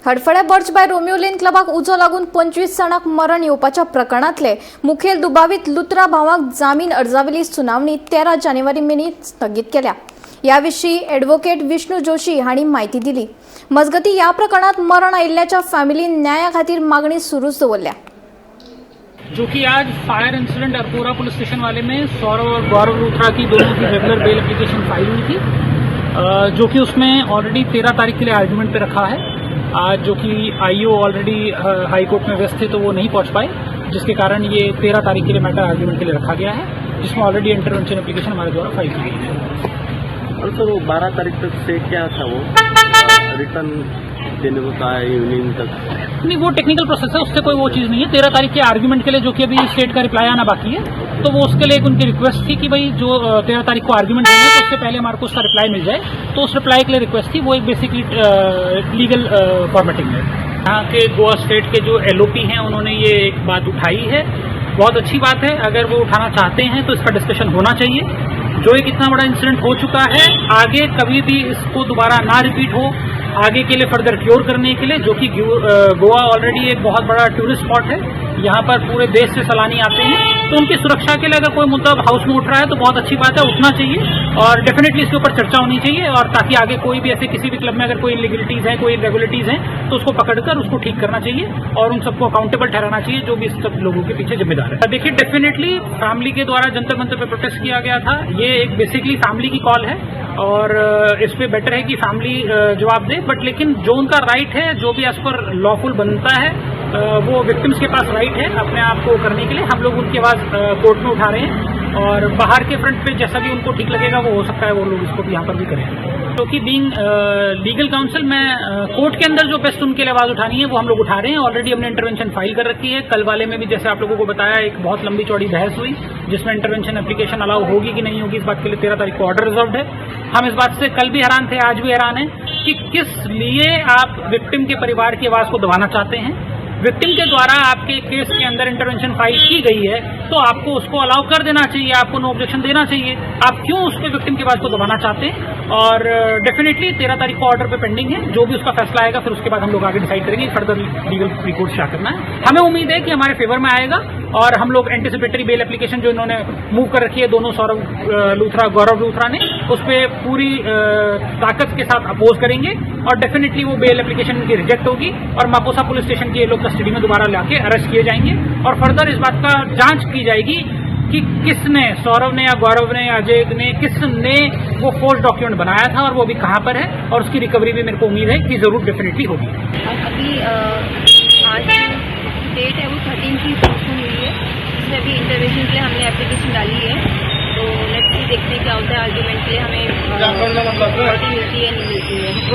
Hadfade बर्चबाय Romeo Lane क्लबाक उजो लागून 25 जाणांक मरण येवपाच्या प्रकरणातले मुखेल दुबावित लुत्रा भावाक जामीन अर्जावेली सुनावणी 13 जानेवारी मेरेन स्थगीत केल्या। याविषयी एडव्होकेट विष्णू जोशी हांणी माहिती दिली। मजगती या प्रकरणात मरण आयिल्ल्याच्या फॅमिलीन न्याया खातीर मागणी सुरूच दवरल्या। जो कि आज fire incident Arpora police station वाले में सौरव और गौरव लूथरा की दोनों की रेगुलर बेल एप्लीकेशन फाइल हुई थी, जो कि उसमें ऑलरेडी 13 तारीख के लिए आर्गुमेंट पे रखा है। आज जो कि आईओ ऑलरेडी हाई कोर्ट में व्यस्त थे तो वो नहीं पहुंच पाए, जिसके कारण ये 13 तारीख के लिए मैटर आर्गुमेंट के लिए रखा गया है, जिसमें ऑलरेडी इंटरवेंशन एप्लीकेशन हमारे द्वारा फाइल की गई है। और सर वो 12 तारीख तक से क्या था, वो रिटर्न देने को कहा है इवनिंग तक? नहीं, वो टेक्निकल प्रोसेस है, उससे कोई वो चीज़ नहीं है। 13 तारीख के आर्गुमेंट के लिए जो कि अभी स्टेट का रिप्लाई आना बाकी है, तो वो उसके लिए एक उनकी रिक्वेस्ट थी कि भाई जो 13 तारीख को आर्गुमेंट होना है तो उससे पहले हमारे को उसका रिप्लाई मिल जाए, तो उस रिप्लाई के लिए रिक्वेस्ट थी। वो एक बेसिकली लीगल फॉर्मेटिंग है। यहाँ के गोवा स्टेट के जो LOP हैं उन्होंने ये एक बात उठाई है, बहुत अच्छी बात है। अगर वो उठाना चाहते हैं तो इसका डिस्कशन होना चाहिए। जो एक इतना बड़ा इंसिडेंट हो चुका है, आगे कभी भी इसको दोबारा ना रिपीट हो, आगे के लिए फर्दर क्योर करने के लिए, जो कि गोवा ऑलरेडी एक बहुत बड़ा टूरिस्ट स्पॉट है, यहाँ पर पूरे देश से सैलानी आते हैं, तो उनकी सुरक्षा के लिए अगर कोई मुद्दा हाउस में उठ रहा है तो बहुत अच्छी बात है, उठना चाहिए और डेफिनेटली इसके ऊपर चर्चा होनी चाहिए, और ताकि आगे कोई भी ऐसे किसी भी क्लब में अगर कोई इलीगलिटीज है, कोई इरेगुलरिटीज हैं, तो उसको पकड़कर उसको ठीक करना चाहिए और उन सबको अकाउंटेबल ठहराना चाहिए जो भी इस सब लोगों के पीछे जिम्मेदार है। देखिए, डेफिनेटली फैमिली के द्वारा जंतर मंतर पे प्रोटेस्ट किया गया था, ये एक बेसिकली फैमिली की कॉल है और इस पे बेटर है कि फैमिली जवाब दे, बट लेकिन जो उनका राइट है, जो भी एज पर लॉफुल बनता है, वो विक्टिम्स के पास राइट है अपने आप को करने के लिए। हम लोग उनकी आवाज़ कोर्ट में उठा रहे हैं और बाहर के फ्रंट पे जैसा भी उनको ठीक लगेगा वो हो सकता है वो लोग इसको भी यहाँ पर भी करें। तो कि बीइंग लीगल काउंसिल में कोर्ट के अंदर जो बेस्ट उनके लिए आवाज़ उठानी है वो हम लोग उठा रहे हैं। ऑलरेडी हमने इंटरवेंशन फाइल कर रखी है। कल वाले में भी जैसे आप लोगों को बताया, एक बहुत लंबी चौड़ी बहस हुई जिसमें इंटरवेंशन एप्लीकेशन अलाउ होगी कि नहीं होगी, इस बात के लिए 13 तारीख को ऑर्डर रिजर्व्ड है। हम इस बात से कल भी हैरान थे, आज भी हैरान है कि किस लिए आप विक्टिम के परिवार की आवाज़ को दबाना चाहते हैं। विक्टिम के द्वारा आपके केस के अंदर इंटरवेंशन फाइल की गई है तो आपको उसको अलाउ कर देना चाहिए, आपको नो ऑब्जेक्शन देना चाहिए। आप क्यों उस पर विक्टिम की आवाज़ को दबाना चाहते हैं? और डेफिनेटली 13 तारीख को ऑर्डर पे पेंडिंग है, जो भी उसका फैसला आएगा फिर उसके बाद हम लोग आगे डिसाइड करेंगे फर्दर लीगल रिकॉर्स क्या करना है। हमें उम्मीद है कि हमारे फेवर में आएगा और हम लोग एंटिसिपेटरी बेल एप्लीकेशन जो इन्होंने मूव कर रखी है दोनों सौरव लूथरा गौरव लूथरा ने, उस पर पूरी ताकत के साथ अपोज करेंगे और डेफिनेटली वो बेल एप्लीकेशन उनकी रिजेक्ट होगी और मापोसा पुलिस स्टेशन के ये लोग कस्टडी में दोबारा लाके अरेस्ट किए जाएंगे और फर्दर इस बात का जांच की जाएगी कि किसने, सौरव ने या गौरव ने या अजय ने, किसने वो फोर्स डॉक्यूमेंट बनाया था और वो अभी कहाँ पर है, और उसकी रिकवरी भी मेरे को उम्मीद है कि जरूर डेफिनेटली होगी। अभी आज डेट है वो 13 की पोस्टपोन हुई है, जिसमें अभी इंटरवेंशन के लिए हमने एप्लीकेशन डाली है। तो लेट्स सी, देखते हैं क्या होता है। आर्ग्यूमेंट के लिए हमें मिलती है नहीं मिलती है।